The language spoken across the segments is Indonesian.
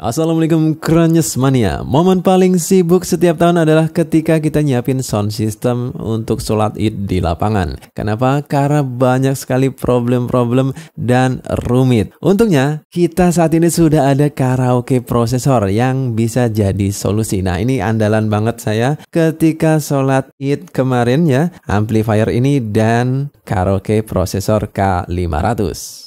Assalamualaikum Kranyes Mania. Momen paling sibuk setiap tahun adalah ketika kita nyiapin sound system untuk sholat id di lapangan. Kenapa? Karena banyak sekali problem-problem dan rumit. Untungnya kita saat ini sudah ada karaoke prosesor yang bisa jadi solusi. Nah, ini andalan banget saya ketika sholat id kemarin ya, amplifier ini dan karaoke prosesor K500.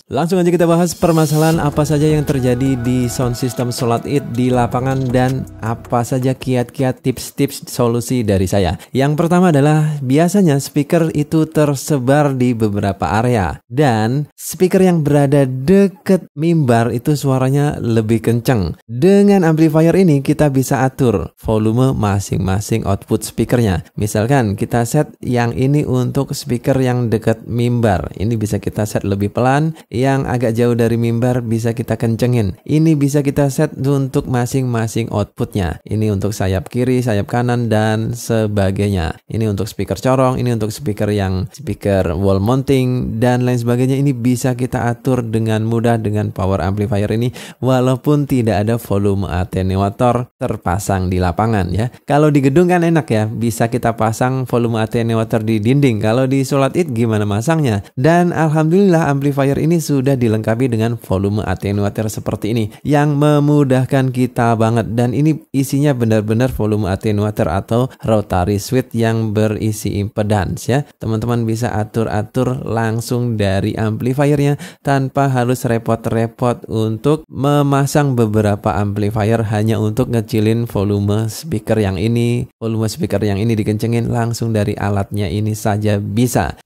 Langsung aja kita bahas permasalahan apa saja yang terjadi di sound system sholat id di lapangan dan apa saja kiat-kiat tips-tips solusi dari saya. Yang pertama adalah biasanya speaker itu tersebar di beberapa area dan speaker yang berada deket mimbar itu suaranya lebih kencang. Dengan amplifier ini kita bisa atur volume masing-masing output speakernya. Misalkan kita set yang ini untuk speaker yang dekat mimbar, ini bisa kita set lebih pelan. Yang agak jauh dari mimbar bisa kita kencengin. Ini bisa kita set untuk masing-masing outputnya. Ini untuk sayap kiri, sayap kanan, dan sebagainya. Ini untuk speaker corong, ini untuk speaker wall mounting, dan lain sebagainya. Ini bisa kita atur dengan mudah dengan power amplifier ini, walaupun tidak ada volume attenuator terpasang di lapangan ya. Kalau di gedung kan enak ya, bisa kita pasang volume attenuator di dinding. Kalau di sholat id gimana masangnya? Dan alhamdulillah amplifier ini sudah dilengkapi dengan volume attenuator seperti ini yang memudahkan kita banget, dan ini isinya benar-benar volume attenuator atau rotary switch yang berisi impedance ya. Teman-teman bisa atur-atur langsung dari amplifiernya tanpa harus repot-repot untuk memasang beberapa amplifier hanya untuk ngecilin volume speaker yang ini dikencengin langsung dari alatnya ini saja bisa.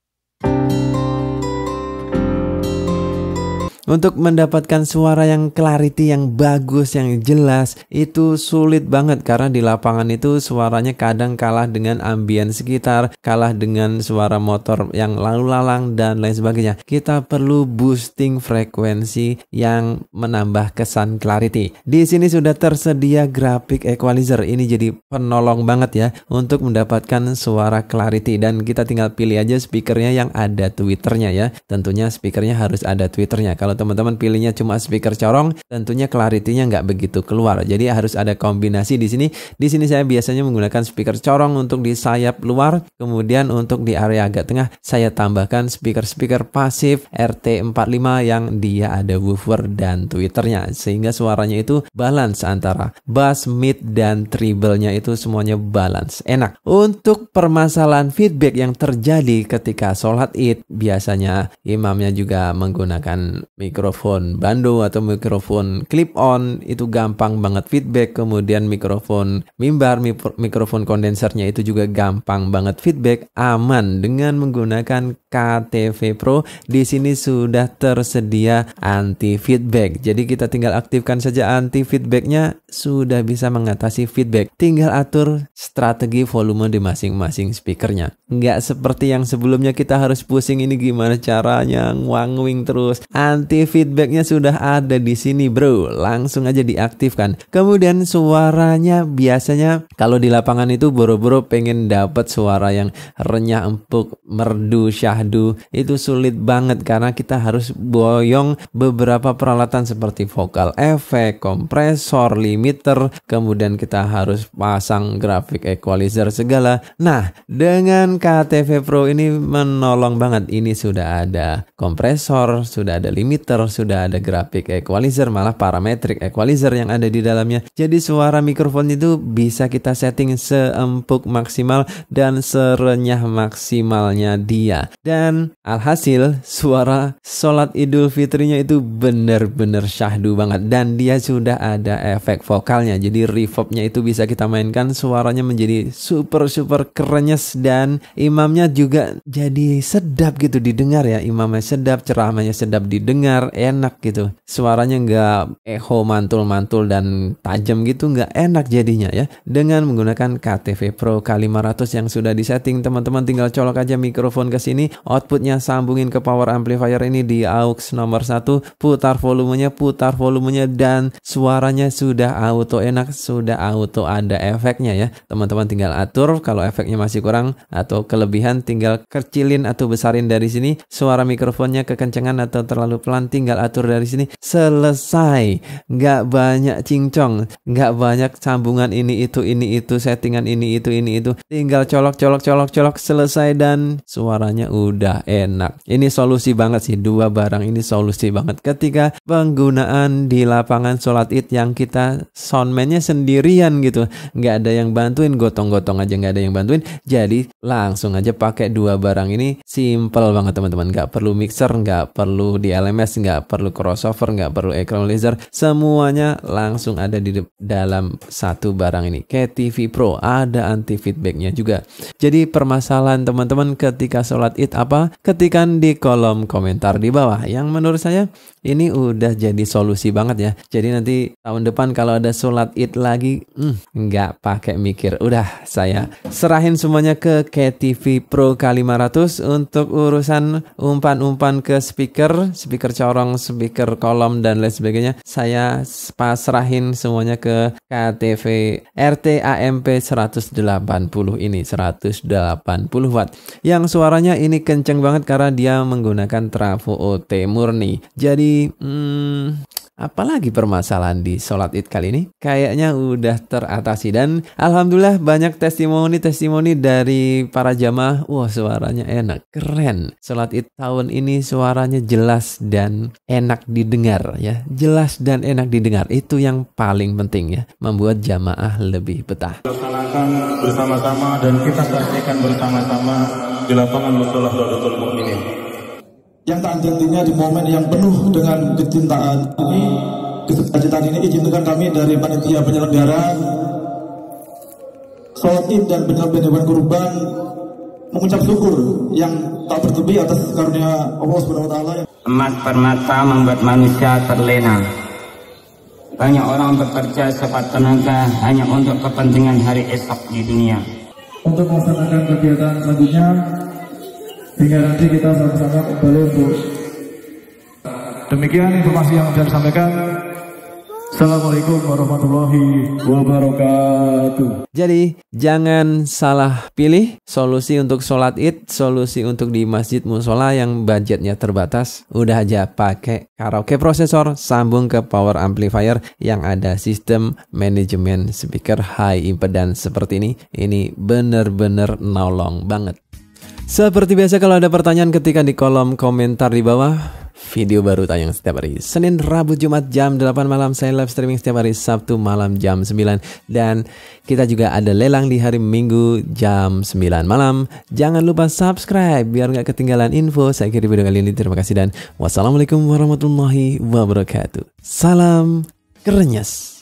Untuk mendapatkan suara yang clarity, yang bagus, yang jelas, itu sulit banget karena di lapangan itu suaranya kadang kalah dengan ambien sekitar, kalah dengan suara motor yang lalu lalang dan lain sebagainya. Kita perlu boosting frekuensi yang menambah kesan clarity. Di sini sudah tersedia graphic equalizer. Ini jadi penolong banget ya untuk mendapatkan suara clarity, dan kita tinggal pilih aja speakernya yang ada tweeternya ya. Tentunya speakernya harus ada tweeternya. Kalau teman-teman pilihnya cuma speaker corong, tentunya clarity-nya nggak begitu keluar. Jadi harus ada kombinasi di sini. Di sini saya biasanya menggunakan speaker corong untuk di sayap luar, kemudian untuk di area agak tengah saya tambahkan speaker pasif RT45 yang dia ada woofer dan tweeternya, sehingga suaranya itu balance antara bass, mid, dan treble-nya itu semuanya balance. Enak. Untuk permasalahan feedback yang terjadi ketika sholat id, biasanya imamnya juga menggunakan mikrofon bando atau mikrofon clip on, itu gampang banget feedback. Kemudian mikrofon mimbar, mikrofon kondensernya itu juga gampang banget feedback, aman dengan menggunakan KTV Pro. Di sini sudah tersedia anti feedback. Jadi kita tinggal aktifkan saja anti feedbacknya, sudah bisa mengatasi feedback. Tinggal atur strategi volume di masing-masing speakernya. Nggak seperti yang sebelumnya kita harus pusing ini gimana caranya ngwangwing terus. Anti feedbacknya sudah ada di sini bro, langsung aja diaktifkan. Kemudian suaranya biasanya kalau di lapangan itu boro-boro pengen dapat suara yang renyah, empuk, merdu, syahdu, itu sulit banget karena kita harus boyong beberapa peralatan seperti vokal efek, kompresor, limiter, kemudian kita harus pasang graphic equalizer segala. Nah, dengan KTV Pro ini menolong banget. Ini sudah ada kompresor, sudah ada limiter, sudah ada graphic equalizer, malah parametric equalizer yang ada di dalamnya. Jadi suara mikrofon itu bisa kita setting seempuk maksimal dan serenyah maksimalnya dia. Dan alhasil suara sholat Idul Fitrinya itu benar-benar syahdu banget, dan dia sudah ada efek vokalnya. Jadi reverbnya itu bisa kita mainkan, suaranya menjadi super kerenyes, dan imamnya juga jadi sedap gitu didengar ya. Imamnya sedap, ceramahnya sedap didengar, enak gitu. Suaranya nggak echo mantul-mantul dan tajam gitu, nggak enak jadinya ya. Dengan menggunakan KTV Pro K500 yang sudah disetting, teman-teman tinggal colok aja mikrofon ke sini, outputnya sambungin ke power amplifier ini di aux nomor 1, putar volumenya, dan suaranya sudah auto enak, sudah auto ada efeknya ya. Teman-teman tinggal atur, kalau efeknya masih kurang atau kelebihan tinggal kecilin atau besarin dari sini suara mikrofonnya, kekencengan atau terlalu pelan cuman tinggal atur dari sini, selesai. Nggak banyak cincong, nggak banyak sambungan ini itu, settingan ini itu, tinggal colok, selesai dan suaranya udah enak. Ini solusi banget sih, dua barang ini solusi banget ketika penggunaan di lapangan sholat id yang kita soundman-nya sendirian gitu, nggak ada yang bantuin, gotong-gotong aja nggak ada yang bantuin. Jadi langsung aja pakai dua barang ini, simple banget teman-teman. Nggak perlu mixer, nggak perlu di LMS, nggak perlu crossover, nggak perlu equalizer, semuanya langsung ada di dalam satu barang ini. KTV Pro ada anti feedbacknya juga. Jadi permasalahan teman-teman ketika sholat id apa? Ketikan di kolom komentar di bawah. Yang menurut saya ini udah jadi solusi banget ya. Jadi nanti tahun depan kalau ada sholat id lagi, nggak pakai mikir. Udah saya serahin semuanya ke KTV Pro K500 untuk urusan umpan-umpan ke speaker corong, speaker kolom dan lain sebagainya. Saya pasrahin semuanya ke KTV RT AMP 180 ini, 180 watt. Yang suaranya ini kenceng banget karena dia menggunakan trafo OT murni. Jadi apalagi permasalahan di sholat id kali ini kayaknya udah teratasi, dan alhamdulillah banyak testimoni dari para jamaah. Wah, suaranya enak, keren. Sholat id tahun ini suaranya jelas dan enak didengar ya. Jelas dan enak didengar, itu yang paling penting ya, membuat jamaah lebih betah. Laksanakan bersama-sama dan kita saksikan bersama-sama di lapangan mushola Raudatul Mukminin. Yang tak henti-hentinya di momen yang penuh dengan kecintaan ini, kesucian ini, izinkan kami dari panitia penyelenggara sholat id dan penyembelihan kurban mengucap syukur yang tak bertepi atas karunia Allah Subhanahu wa taala. Emas permata membuat manusia terlena. Banyak orang bekerja sekuat tenaga hanya untuk kepentingan hari esok di dunia. Untuk melaksanakan kegiatan selanjutnya, hingga nanti kita sama-sama kembali untuk. Demikian informasi yang saya sampaikan. Assalamualaikum warahmatullahi wabarakatuh. Jadi jangan salah pilih solusi untuk sholat id, solusi untuk di masjid musola yang budgetnya terbatas. Udah aja pakai karaoke prosesor, sambung ke power amplifier yang ada sistem manajemen speaker high impedance seperti ini. Ini bener-bener nolong banget. Seperti biasa kalau ada pertanyaan ketikkan di kolom komentar di bawah. Video baru tayang setiap hari Senin, Rabu, Jumat jam 8 malam. Saya live streaming setiap hari Sabtu malam jam 9. Dan kita juga ada lelang di hari Minggu jam 9 malam. Jangan lupa subscribe biar gak ketinggalan info saya kirim video kali ini. Terima kasih dan wassalamualaikum warahmatullahi wabarakatuh. Salam Krenyes.